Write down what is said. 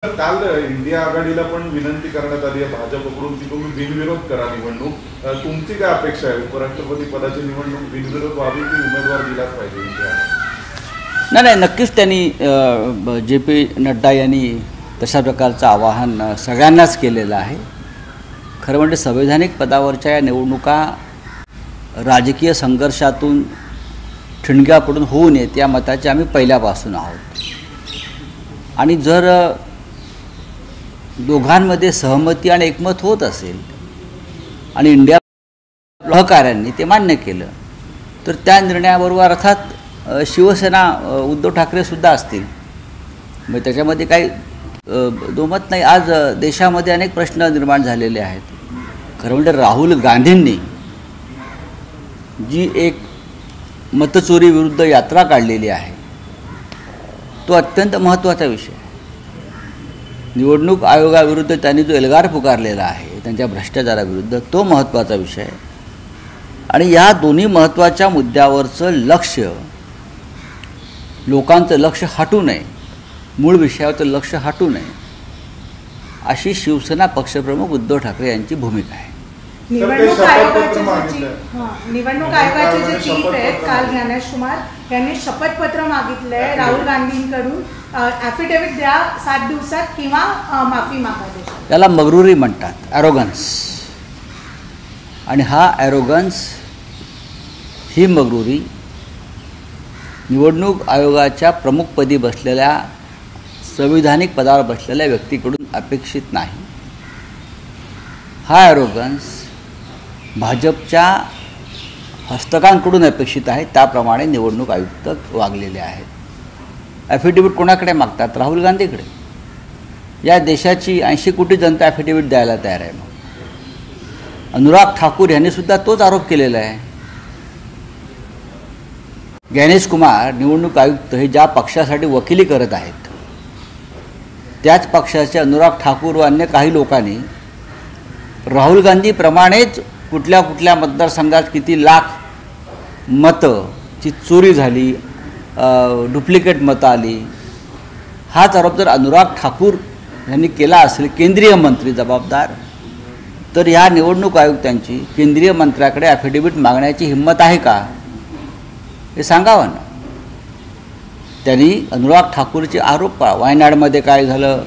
काल इंडिया आघाडीला पण विनंती करण्यात आली आहे भाजपकडून की तुम्ही बिनविरोध करा निवडणूक. तुमची काय अपेक्षा आहे? उपराष्ट्रपती पदाची निवडणूक बिनविरोध व्हावी की उमेदवार दिलाच पाहिजे इंडिया? नाही, नक्कीच त्यांनी जे.पी. नड्डा यांनी तशा प्रकारचं आवाहन सगळ्यांनाच केलेलं आहे. खरं म्हणजे संवैधानिक पदावरच्या या निवडणुका राजकीय संघर्षातून ठिणग्या पडून होऊ नयेत या मताचे आम्ही पहिल्यापासून आहोत. आणि जर दोघांमध्ये सहमती आणि एकमत होत असेल आणि इंडिया सहकाऱ्यांनी ते मान्य केलं तर त्या निर्णयाबरोबर अर्थात शिवसेना उद्धव ठाकरेसुद्धा असतील. मग त्याच्यामध्ये काही दोमत नाही. आज देशामध्ये अनेक प्रश्न निर्माण झालेले आहेत. खरं म्हणजे राहुल गांधींनी जी एक मतचोरी विरुद्ध यात्रा काढलेली आहे तो अत्यंत महत्त्वाचा विषय. निवडणूक आयोगाविरुद्ध त्यांनी जो एल्गार पुकारलेला आहे त्यांच्या भ्रष्टाचाराविरुद्ध तो महत्त्वाचा विषय. आणि या दोन्ही महत्त्वाच्या मुद्द्यावरचं लक्ष लोकांचं लक्ष हटू नये, मूळ विषयावरचं लक्ष हटू नये अशी शिवसेना पक्षप्रमुख उद्धव ठाकरे यांची भूमिका आहे. निवडणूक आयोगाचे जे चीफ आहेत काल ज्ञानेश कुमार यांनी शपथपत्र मागितलंय राहुल गांधींकडून. ॲफिडेव्हिट द्या 7 दिवसात किंवा माफी मागा. त्याला मगरुरी म्हणतात, ॲरोगन्स. आणि हा ॲरोगन्स, ही मगरुरी निवडणूक आयोगाच्या प्रमुखपदी बसलेल्या संविधानिक पदावर बसलेल्या व्यक्तीकडून अपेक्षित नाही. हा ॲरोगन्स भाजपच्या हस्तकांकडून अपेक्षित आहे. त्याप्रमाणे निवडणूक आयुक्त वागलेले आहेत. ॲफिडेव्हिट कोणाकडे मागतात? राहुल गांधीकडे. या देशाची 80 कोटी जनता ॲफिडेव्हिट द्यायला तयार आहे. मग अनुराग ठाकूर यांनीसुद्धा तोच आरोप केलेला आहे. ज्ञानेश कुमार निवडणूक आयुक्त हे ज्या पक्षासाठी वकिली करत आहेत त्याच पक्षाचे अनुराग ठाकूर व अन्य काही लोकांनी राहुल गांधीप्रमाणेच कुठल्या कुठल्या मतदारसंघात किती लाख मतंची चोरी झाली, डुप्लिकेट मतं आली, हाच आरोप जर अनुराग ठाकूर यांनी केला असेल, केंद्रीय मंत्री जबाबदार, तर ह्या निवडणूक आयुक्तांची केंद्रीय मंत्र्याकडे ॲफिडेव्हिट मागण्याची हिंमत आहे का हे सांगावं ना. त्यांनी अनुराग ठाकूरचे आरोप वायनाडमध्ये काय झालं,